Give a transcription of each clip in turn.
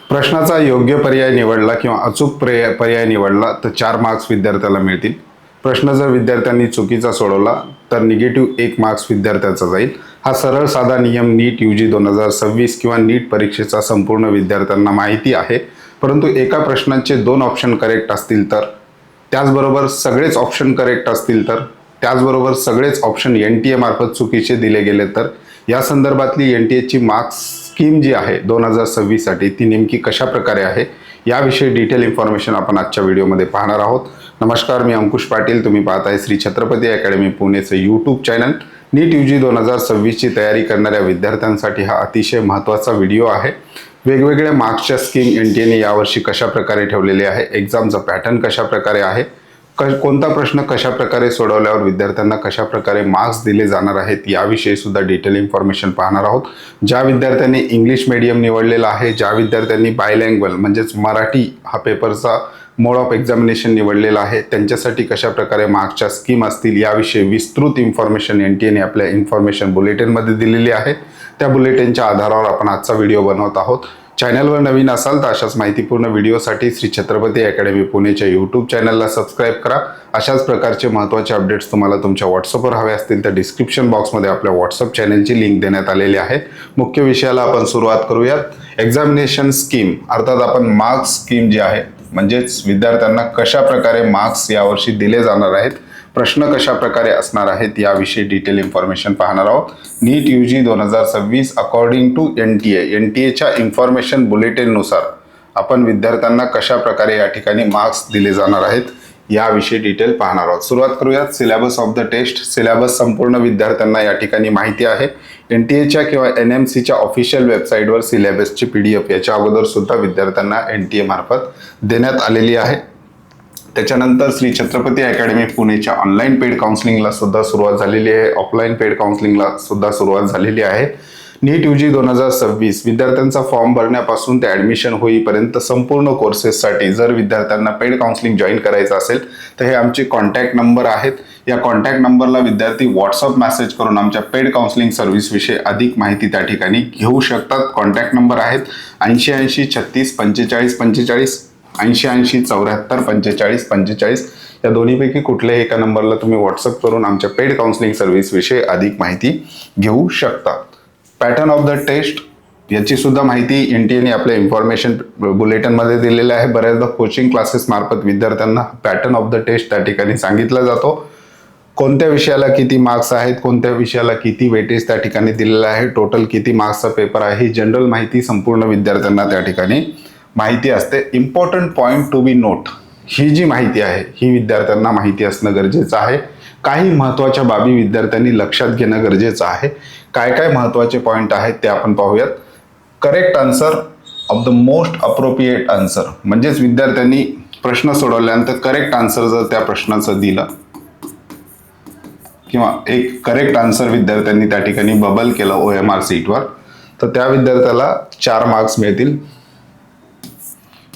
प्रश्नाचा योग्य पर्याय निवडला किंवा अचूक पर्याय निवडला तर 4 मार्क्स विद्यार्थ्याला मिळतील. प्रश्न जर विद्यार्थ्यांनी चुकीचा सोडवला तर निगेटिव्ह 1 मार्क्स विद्यार्थ्याचा जाईल. हा सरळ साधा नियम नीट UG 2026 किंवा नीट परीक्षेचा संपूर्ण विद्यार्थ्यांना माहिती आहे. परंतु एका प्रश्नाचे 2 ऑप्शन करेक्ट असतील तर, त्याचबरोबर सगळेच ऑप्शन करेक्ट असतील तर, त्याचबरोबर सगळेच ऑप्शन NTA मार्फत चुकीचे दिले गेले तर, या संदर्भातली NTAची मार्क्स स्कीम जी आहे 2026 साठी ती नेमकी कशा प्रकारे आहे याविषयी डिटेल इन्फॉर्मेशन आपण आजच्या व्हिडिओमध्ये पाहणार आहोत. नमस्कार, मी अंकुश पाटील. तुम्ही पाहताय श्री छत्रपती अकॅडमी पुणेचे यूट्यूब चॅनल. नीट UG 2026 ची तयारी करणाऱ्या विद्यार्थ्यांसाठी हा अतिशय महत्त्वाचा व्हिडिओ आहे. वेगवेगळ्या मार्क्सच्या स्कीम NTAने यावर्षी कशा प्रकारे ठेवलेले आहे, एक्झामचा पॅटर्न कशा प्रकारे आहे, कोणता प्रश्न कशा प्रकारे सोडवल्यावर विद्यार्थ्यांना कशा प्रकारे मार्क्स दिले जाणार आहेत याविषयी सुद्धा डिटेल इन्फॉर्मेशन पाहणार आहोत. ज्या विद्यार्थ्यांनी इंग्लिश मीडियम निवडलेला आहे, ज्या विद्यार्थ्यांनी बायलँग्वेज म्हणजेच मराठी हा पेपरचा मोड ऑफ एक्झामिनेशन निवडलेला आहे, त्यांच्यासाठी कशा प्रकारे मार्क्सच्या स्कीम असतील याविषयी विस्तृत इन्फॉर्मेशन NTAने आपल्या इन्फॉर्मेशन बुलेटिनमध्ये दिलेली आहे. त्या बुलेटिनच्या आधारावर आपण आजचा व्हिडिओ बनवत आहोत. चॅनलवर नवीन असाल तर अशाच माहितीपूर्ण व्हिडिओसाठी श्री छत्रपती अकॅडमी पुणेच्या यूट्यूब चॅनलला सबस्क्राईब करा. अशाच प्रकारचे महत्त्वाचे अपडेट्स तुम्हाला तुमच्या व्हॉट्सअपवर हवे असतील तर डिस्क्रिप्शन बॉक्समध्ये आपल्या व्हॉट्सअप चॅनलची लिंक देण्यात आलेली आहे. मुख्य विषयाला आपण सुरुवात करूयात. एक्झामिनेशन स्कीम अर्थात आपण मार्क्स स्कीम जी आहे म्हणजेच विद्यार्थ्यांना कशा प्रकारे मार्क्स यावर्षी दिले जाणार आहेत, प्रश्न कशा प्रकारे असणार आहेत याविषयी डिटेल इन्फॉर्मेशन पाहणार आहोत. नीट UG 2026 अकॉर्डिंग टू NTAच्या इन्फॉर्मेशन बुलेटिननुसार आपण विद्यार्थ्यांना कशा प्रकारे या ठिकाणी मार्क्स दिले जाणार आहेत याविषयी डिटेल पाहणार आहोत. सुरुवात करूयात. Syllabus of the test. Syllabus संपूर्ण विद्यार्थ्यांना या ठिकाणी माहिती आहे. NTAच्या किंवा NMCच्या ऑफिशियल वेबसाईटवर सिलेबसची PDF याच्या अगोदर सुद्धा विद्यार्थ्यांना NTA मार्फत देण्यात आलेली आहे. त्याच्यानंतर श्री छत्रपती अकॅडमी पुणेच्या ऑनलाईन पेड काउन्सिलिंगला सुद्धा सुरुवात झालेली आहे. ऑफलाईन पेड काउन्सिलिंगला सुद्धा सुरुवात झालेली आहे. नीट UG 2026 विद्यार्थ्यांचा फॉर्म भरण्यापासून ते ॲडमिशन होईपर्यंत संपूर्ण कोर्सेससाठी जर विद्यार्थ्यांना पेड काउन्सिलिंग जॉईन करायचं असेल तर हे आमचे कॉन्टॅक्ट नंबर आहेत. या कॉन्टॅक्ट नंबरला विद्यार्थी व्हॉट्सअप मेसेज करून आमच्या पेड काउन्सिलिंग सर्व्हिसविषयी अधिक माहिती त्या ठिकाणी घेऊ शकतात. कॉन्टॅक्ट नंबर आहेत 8080 36 45 45, 8080 74 45 45. या दोन्हीपैकी कुठल्याही एका नंबरला तुम्ही व्हॉट्सअप करून आमच्या पेड काउन्सिलिंग सर्व्हिसविषयी अधिक माहिती घेऊ शकता. पॅटर्न ऑफ द टेस्ट याची सुद्धा माहिती NTAने आपल्या इन्फॉर्मेशन बुलेटिनमध्ये दिलेलं आहे. बऱ्याचदा कोचिंग क्लासेस मार्फत विद्यार्थ्यांना पॅटर्न ऑफ द टेस्ट त्या ठिकाणी सांगितला जातो. कोणत्या विषयाला किती मार्क्स आहेत, कोणत्या विषयाला किती वेटेज त्या ठिकाणी दिलेलं आहे, टोटल किती मार्क्सचा पेपर आहे, ही जनरल माहिती संपूर्ण विद्यार्थ्यांना त्या ठिकाणी माहिती असते. Important point to be note, ही जी माहिती आहे ही विद्यार्थ्यांना माहिती असणं गरजेचं आहे. काही महत्त्वाच्या बाबी विद्यार्थ्यांनी लक्षात घेणं गरजेचं आहे. काय काय महत्त्वाचे पॉईंट आहेत ते आपण पाहूयात. Correct answer of the most appropriate answer म्हणजेच विद्यार्थ्यांनी प्रश्न सोडवल्यानंतर करेक्ट आन्सर जर त्या प्रश्नाचं दिलं किंवा एक करेक्ट आन्सर विद्यार्थ्यांनी त्या ठिकाणी बबल केलं OMR सीटवर तर त्या विद्यार्थ्याला 4 मार्क्स मिळतील.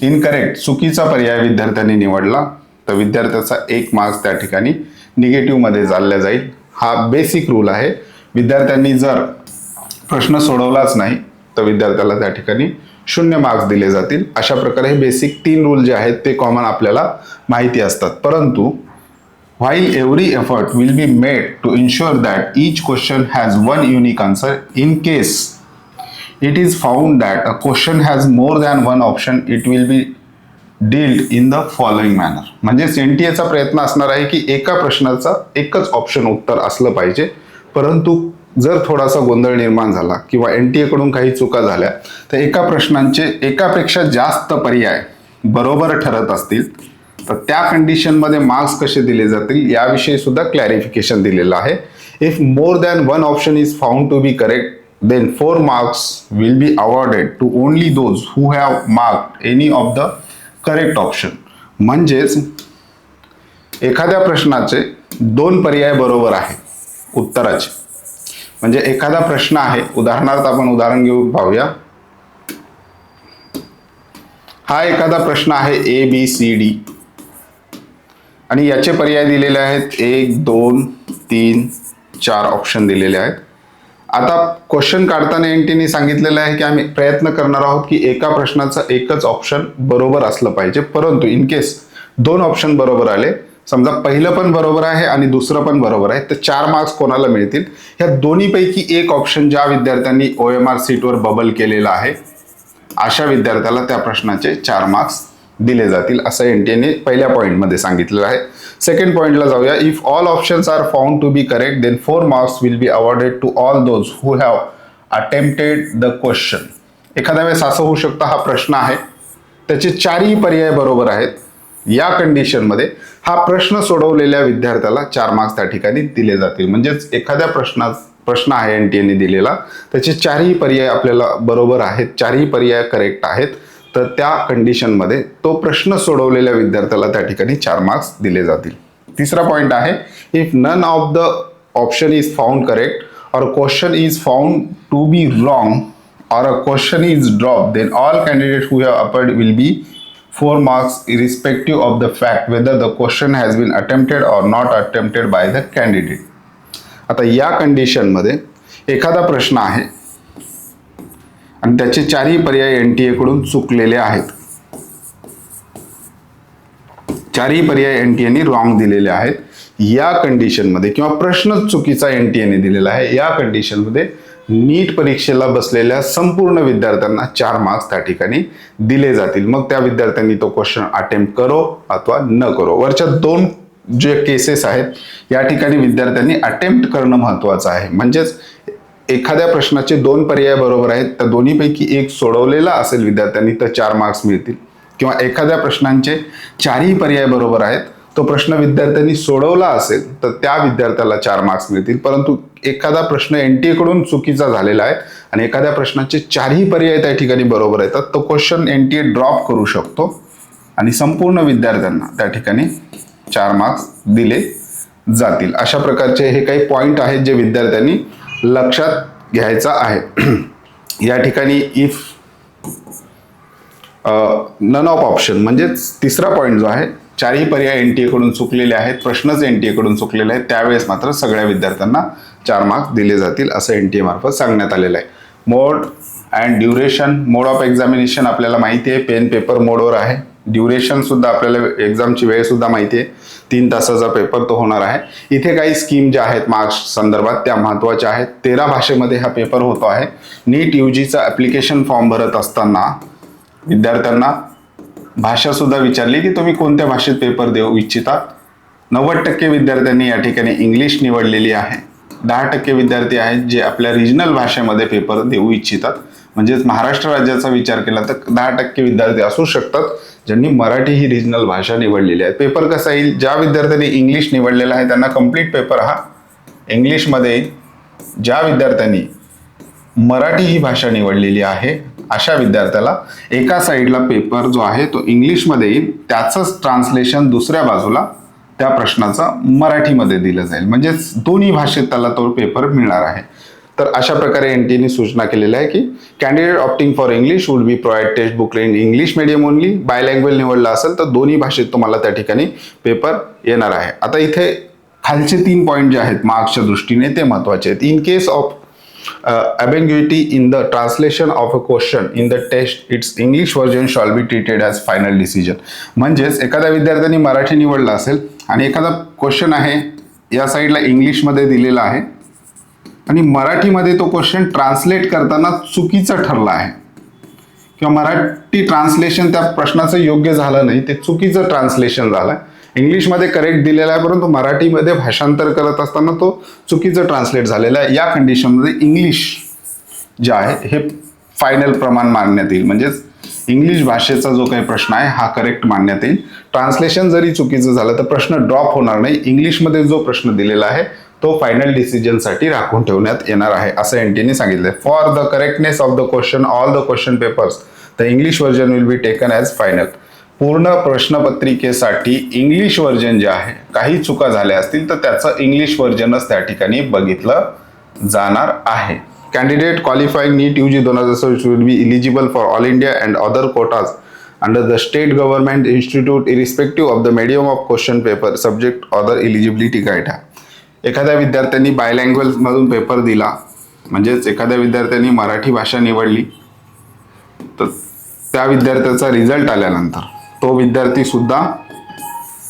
इनकरेक्ट चुकीचा पर्याय विद्यार्थ्यांनी निवडला तर विद्यार्थ्याचा 1 मार्क्स त्या ठिकाणी निगेटिव्ह मध्ये चालला जाईल. हा बेसिक रूल आहे. विद्यार्थ्यांनी जर प्रश्न सोडवलाच नाही तर विद्यार्थ्याला त्या ठिकाणी 0 मार्क्स दिले जातील. अशा प्रकारे हे बेसिक 3 रूल जे आहेत ते कॉमन आपल्याला माहिती असतात. परंतु while every effort will be made to ensure that each question has one unique answer, in case it is found that a question has more than one option, it will be dealt in the following manner. म्हणजे NTAचा प्रयत्न असणार आहे की एका प्रश्नाचा एकच option उत्तर असलं पाहिजे. परंतु जर थोडासा गोंधळ निर्माण झाला किंवा NTA कडून काही चुका झाल्या तर एका प्रश्नांचे एकापेक्षा जास्त पर्याय बरोबर ठरत असतील तर त्या कंडिशनमध्ये मार्क्स कसे दिले जातील याविषयी सुद्धा क्लॅरिफिकेशन दिलेलं आहे. If more than one option is found to be correct then 4 marks will be awarded to only those who have marked any of the correct option. म्हणजेच एखाद्या प्रश्नाचे 2 पर्याय बरोबर आहे उत्तराचे. म्हणजे एखादा प्रश्न आहे, उदाहरणार्थ आपण उदाहरण घेऊन पाहूया. हा एखादा प्रश्न आहे ABCD आणि याचे पर्याय दिलेले आहेत 1 2 3 4 ऑप्शन दिलेले आहेत. आता क्वेश्चन काढताना एनटीने सांगितलेलं आहे की आम्ही प्रयत्न करणार आहोत की एका प्रश्नाचं एकच ऑप्शन बरोबर असलं पाहिजे, परंतु इन केस 2 ऑप्शन बरोबर आले, समजा पहिलं पण बरोबर आहे आणि दुसरं पण बरोबर आहे, तर 4 मार्क्स कोणाला मिळतील? ह्या दोन्हीपैकी एक ऑप्शन ज्या विद्यार्थ्यांनी OMR सीटवर बबल केलेला आहे अशा विद्यार्थ्याला त्या प्रश्नाचे 4 मार्क्स दिले जातील, असं एनटीने पहिल्या पॉईंटमध्ये सांगितलेलं आहे. सेकंड पॉईंटला जाऊया. If all options are found to be correct then 4 marks will be awarded to all those who have attempted the question. एखाद्या वेळेस असं होऊ शकतं, हा प्रश्न आहे, त्याचे 4ही पर्याय बरोबर आहेत. या कंडिशनमध्ये हा प्रश्न सोडवलेल्या विद्यार्थ्याला 4 मार्क्स त्या ठिकाणी दिले जातील. म्हणजेच एखाद्या प्रश्न आहे एनटीएने दिलेला, त्याचे 4ही पर्याय आपल्याला बरोबर आहेत, 4ही पर्याय करेक्ट आहेत, तर त्या कंडिशनमध्ये तो प्रश्न सोडवलेल्या विद्यार्थ्याला त्या ठिकाणी 4 मार्क्स दिले जातील. तिसरा पॉईंट आहे, if none of the option is found correct और question is found to be wrong or a question is dropped, then all candidates who have appeared will be 4 marks irrespective of the fact whether the question has been attempted or not attempted by the candidate. आता या कंडिशनमध्ये एखादा प्रश्न आहे आणि त्याचे 4ही पर्याय NTA कडून चुकलेले आहेत, 4ही पर्याय एनटीएने रॉंग दिलेले आहेत. या कंडिशनमध्ये किंवा प्रश्न चुकीचा एनटीएने दिलेला आहे, या कंडिशनमध्ये नीट परीक्षेला बसलेल्या संपूर्ण विद्यार्थ्यांना 4 मार्क्स त्या ठिकाणी दिले जातील. मग त्या विद्यार्थ्यांनी तो क्वेश्चन अटेम्प्ट करो अथवा न करो. वरच्या 2 जे केसेस आहेत या ठिकाणी विद्यार्थ्यांनी अटेम्प्ट करणं महत्वाचं आहे. म्हणजेच एखाद्या प्रश्नाचे 2 पर्याय बरोबर आहेत, तर दोन्हीपैकी एक सोडवलेला असेल विद्यार्थ्यांनी तर 4 मार्क्स मिळतील, किंवा एखाद्या प्रश्नांचे 4ही पर्याय बरोबर आहेत, तो प्रश्न विद्यार्थ्यांनी सोडवला असेल तर त्या विद्यार्थ्याला 4 मार्क्स मिळतील. परंतु एखादा प्रश्न एनटीए कडून चुकीचा झालेला आहे आणि एखाद्या प्रश्नाचे 4ही पर्याय त्या ठिकाणी बरोबर येतात, तो क्वेश्चन एनटीए ड्रॉप करू शकतो आणि संपूर्ण विद्यार्थ्यांना त्या ठिकाणी 4 मार्क्स दिले जातील. अशा प्रकारचे हे काही पॉइंट आहेत जे विद्यार्थ्यांनी लक्षात घ्यायचं आहे. या ठिकाणी इफ नन ऑफ ऑप्शन म्हणजेच तिसरा पॉइंट जो आहे, 4ही पर्याय एनटीए कडून चुकलेले आहेत, प्रश्नच एनटीए कडून चुकलेले आहेत, त्यावेळेस मात्र सगळ्या विद्यार्थ्यांना 4 मार्क्स दिले जातील असं एनटीए मार्फत सांगण्यात आलेलं आहे. Mode and duration, mode of examination आपल्याला माहिती आहे, पेन पेपर मोडवर आहे. ड्युरेशन सुद्धा आपल्याला एक्झामची वेळ सुद्धा माहिती आहे, 3 तासाचा पेपर तो होणार आहे. इथे काही स्कीम ज्या आहेत मार्क्स संदर्भात त्या महत्त्वाच्या आहेत. 13 भाषेमध्ये हा पेपर होतो आहे. नीट यूजीचा ॲप्लिकेशन फॉर्म भरत असताना विद्यार्थ्यांना भाषा सुद्धा विचारली की तुम्ही कोणत्या भाषेत पेपर देऊ इच्छिता. 90% विद्यार्थ्यांनी या ठिकाणी इंग्लिश निवडलेली आहे. 10% विद्यार्थी आहेत जे आपल्या रिजनल भाषेमध्ये पेपर देऊ इच्छितात. म्हणजेच महाराष्ट्र राज्याचा विचार केला तर 10% विद्यार्थी असू शकतात ज्यांनी मराठी ही रिजनल भाषा निवडलेली आहे. पेपर कसा येईल, ज्या विद्यार्थ्यांनी इंग्लिश निवडलेला आहे त्यांना कंप्लीट पेपर हा इंग्लिशमध्ये येईल. ज्या विद्यार्थ्यांनी मराठी ही भाषा निवडलेली आहे अशा विद्यार्थ्याला एका साईडला पेपर जो आहे तो इंग्लिशमध्ये येईल, त्याचंच ट्रान्सलेशन दुसऱ्या बाजूला त्या प्रश्नाचं मराठीमध्ये दिलं जाईल. म्हणजेच दोन्ही भाषेत त्याला तो पेपर मिळणार आहे. तर अशा प्रकारे एनटीएने सूचना केलेल्या आहे की candidate opting for English would be provide text book in English medium only. बायलँग्वेज निवडला असेल तर दोन्ही भाषेत तुम्हाला त्या ठिकाणी पेपर येणार आहे. आता इथे खालचे 3 पॉईंट जे आहेत मार्क्सच्या दृष्टीने ते महत्वाचे आहेत. In case of ambiguity in the translation of a question in the test, its English version shall be treated as final decision. म्हणजेच एखाद्या विद्यार्थ्याने मराठी निवडला असेल आणि एखादा क्वेश्चन आहे या साईडला इंग्लिशमध्ये दिलेला आहे आणि मराठीमध्ये तो क्वेश्चन ट्रान्सलेट करताना चुकीचा ठरला आहे किंवा मराठी ट्रान्सलेशन त्या प्रश्नाचं योग्य झालं नाही, ते चुकीचं ट्रान्सलेशन झालं. इंग्लिशमध्ये करेक्ट दिलेला आहे परंतु मराठीमध्ये भाषांतर करत असताना तो चुकीचं ट्रान्सलेट झालेला आहे. या कंडिशनमध्ये इंग्लिश जे आहे हे फायनल प्रमाण मानण्यात येईल. म्हणजेच इंग्लिश भाषेचा जो काही प्रश्न आहे हा करेक्ट मानण्यात येईल. ट्रान्सलेशन जरी चुकीचं झालं तर प्रश्न ड्रॉप होणार नाही. इंग्लिशमध्ये जो प्रश्न दिलेला आहे तो फायनल डिसिजनसाठी राखून ठेवण्यात येणार आहे असं एनटीएने सांगितलं. For the correctness of the question all the question papers the English version will be taken as final. पूर्ण प्रश्नपत्रिकेसाठी इंग्लिश व्हर्जन जे आहे, काही चुका झाल्या असतील तर त्याचं इंग्लिश व्हर्जनच त्या ठिकाणी बघितलं जाणार आहे. Candidate qualifying NEET UG 2026 will be eligible for all India and other quotas under the state government institute irrespective of the medium of question paper subject other eligibility criteria. एखाद्या विद्यार्थ्यांनी बायलँग्वेज मधून पेपर दिला म्हणजेच एखाद्या विद्यार्थ्यांनी मराठी भाषा निवडली तर त्या विद्यार्थ्याचा रिझल्ट आल्यानंतर तो विद्यार्थी सुद्धा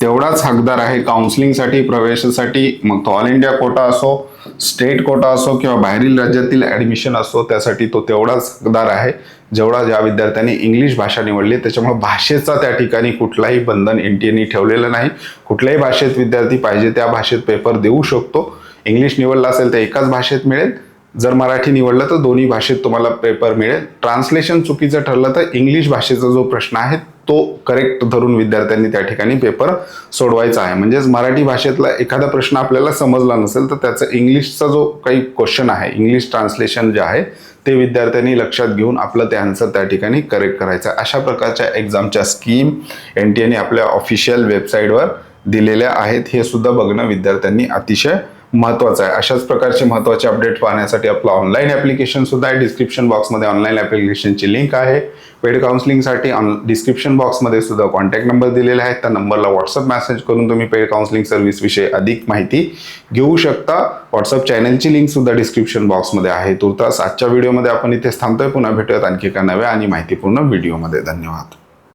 तेवढाच हकदार आहे काउन्सिलिंगसाठी, प्रवेशासाठी. मग तो ऑल इंडिया कोटा असो, स्टेट कोटा असो किंवा बाहेरील राज्यातील ॲडमिशन असो, त्यासाठी तो तेवढाच हकदार आहे जेवढा ज्या विद्यार्थ्यांनी इंग्लिश भाषा निवडली. त्याच्यामुळे भाषेचा त्या ठिकाणी कुठलाही बंधन NTA ठेवलेलं नाही. कुठल्याही भाषेत विद्यार्थी पाहिजे त्या भाषेत पेपर देऊ शकतो. इंग्लिश निवडला असेल तर एकाच भाषेत मिळेल, जर मराठी निवडलं तर दोन्ही भाषेत तुम्हाला पेपर मिळेल. ट्रान्सलेशन चुकीचं ठरलं तर इंग्लिश भाषेचा जो प्रश्न आहे तो करेक्ट धरून विद्यार्थ्यांनी त्या ठिकाणी पेपर सोडवायचा आहे. म्हणजेच मराठी भाषेतला एखादा प्रश्न आपल्याला समजला नसेल तर त्याचा इंग्लिशचा जो काही क्वेश्चन आहे, इंग्लिश ट्रान्सलेशन जे आहे ते विद्यार्थ्यांनी लक्षात घेऊन आपलं ते आन्सर त्या ठिकाणी करेक्ट करायचं. अशा प्रकारच्या एक्झामच्या स्कीम NTA आपल्या ऑफिशियल वेबसाईटवर दिलेल्या आहेत. हे सुद्धा बघणं विद्यार्थ्यांनी अतिशय महत्त्वाचं आहे. अशाच प्रकारचे महत्त्वाचे अपडेट पाहण्यासाठी आपलं ऑनलाईन ॲप्लिकेशन सुद्धा आहे. डिस्क्रिप्शन बॉक्समध्ये ऑनलाईन ॲप्लिकेशनची लिंक आहे. पेड काउन्सिलिंगसाठी डिस्क्रिप्शन बॉक्समध्ये सुद्धा कॉन्टॅक्ट नंबर दिलेले आहेत. त्या नंबरला व्हॉट्सअप मेसेज करून तुम्ही पेड काउन्सिलिंग सर्व्हिसविषयी अधिक माहिती घेऊ शकता. व्हॉट्सअप चॅनलची लिंक सुद्धा डिस्क्रिप्शन बॉक्समध्ये आहे. तुर्तास आजच्या व्हिडिओमध्ये आपण इथेच थांबतोय. पुन्हा भेटूयात आणखी एका नव्या आणि माहितीपूर्ण व्हिडिओमध्ये. धन्यवाद.